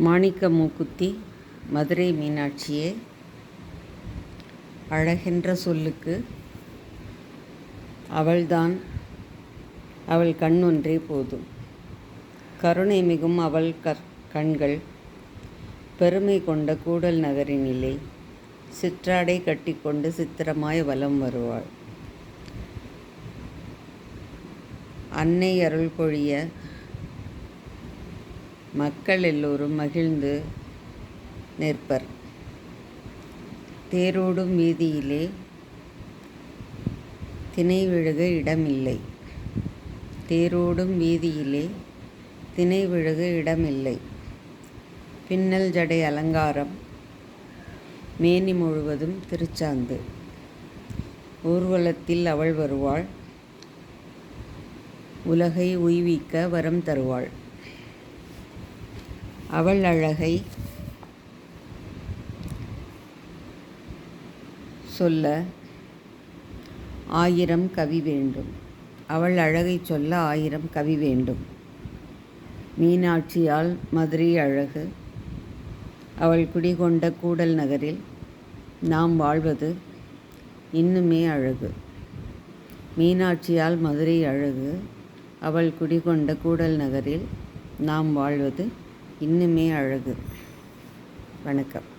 மாணிக்க மூக்குத்தி மதுரை மீனாட்சியே, அழகென்ற சொல்லுக்கு அவள்தான், அவள் கண் ஒன்றே போதும். கருணை மிகும் அவள் கண்கள் பெருமை கொண்ட கூடல் நகரினிலே சிற்றாடை கட்டிக்கொண்டு சித்திரமாய் வலம் வருவாள். அன்னை அருள் பொழிய மக்கள் எல்லோரும் மகிழ்ந்து நிற்பர். தேரோடும் வீதியிலே தினை விழுக இடமில்லை. தேரோடும் வீதியிலே தினை விழுக இடமில்லை. பின்னல் ஜடை அலங்காரம், மேனி முழுவதும் திருச்சாந்து. ஊர்வலத்தில் அவள் வருவாள், உலகை உய்விக்க வரம் தருவாள். அவள் அழகை சொல்ல 1000 கவி வேண்டும். அவள் அழகை சொல்ல 1000 கவி வேண்டும். மீனாட்சியால் மதுரை அழகு. அவள் குடிகொண்ட கூடல் நகரில் நாம் வாழ்வது இன்னுமே அழகு. மீனாட்சியால் மதுரை அழகு. அவள் குடிகொண்ட கூடல் நகரில் நாம் வாழ்வது இன்னுமே அழகு. வணக்கம்.